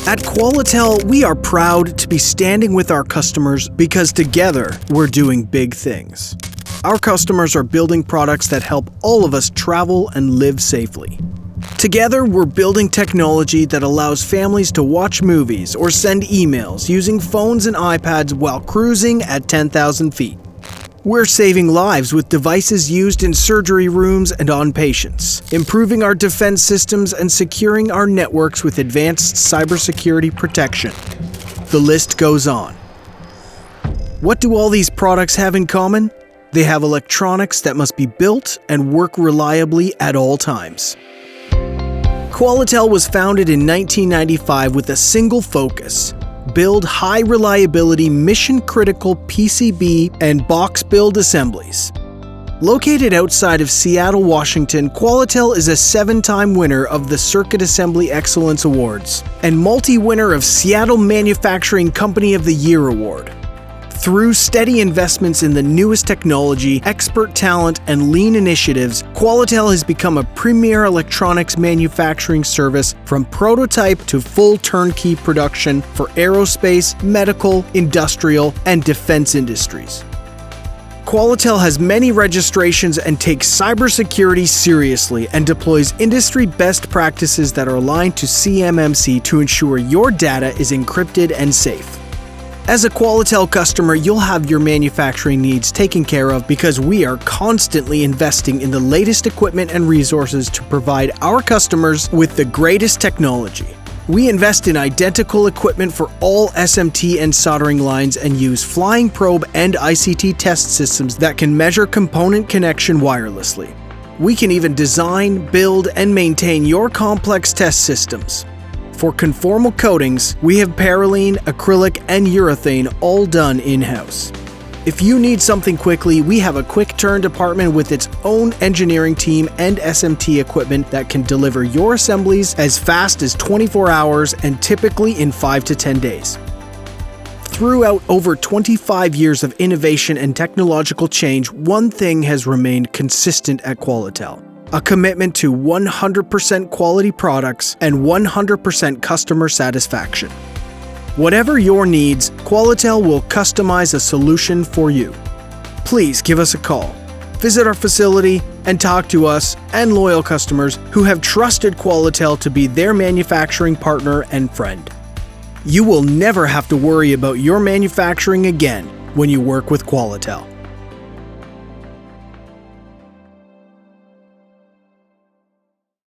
At Qualitel, we are proud to be standing with our customers because together we're doing big things. Our customers are building products that help all of us travel and live safely. Together, we're building technology that allows families to watch movies or send emails using phones and iPads while cruising at 10,000 feet. We're saving lives with devices used in surgery rooms and on patients, improving our defense systems and securing our networks with advanced cybersecurity protection. The list goes on. What do all these products have in common? They have electronics that must be built and work reliably at all times. Qualitel was founded in 1995 with a single focus: build high-reliability, mission-critical PCB and box build assemblies. Located outside of Seattle, Washington, Qualitel is a 7-time winner of the Circuit Assembly Excellence Awards and multi-winner of Seattle Manufacturing Company of the Year Award. Through steady investments in the newest technology, expert talent, and lean initiatives, Qualitel has become a premier electronics manufacturing service from prototype to full turnkey production for aerospace, medical, industrial, and defense industries. Qualitel has many registrations and takes cybersecurity seriously and deploys industry best practices that are aligned to CMMC to ensure your data is encrypted and safe. As a Qualitel customer, you'll have your manufacturing needs taken care of because we are constantly investing in the latest equipment and resources to provide our customers with the greatest technology. We invest in identical equipment for all SMT and soldering lines and use flying probe and ICT test systems that can measure component connection wirelessly. We can even design, build, and maintain your complex test systems. For conformal coatings, we have Parylene, acrylic, and urethane all done in-house. If you need something quickly, we have a quick turn department with its own engineering team and SMT equipment that can deliver your assemblies as fast as 24 hours and typically in 5 to 10 days. Throughout over 25 years of innovation and technological change, one thing has remained consistent at Qualitel: a commitment to 100% quality products and 100% customer satisfaction. Whatever your needs, Qualitel will customize a solution for you. Please give us a call, visit our facility, and talk to us and loyal customers who have trusted Qualitel to be their manufacturing partner and friend. You will never have to worry about your manufacturing again when you work with Qualitel.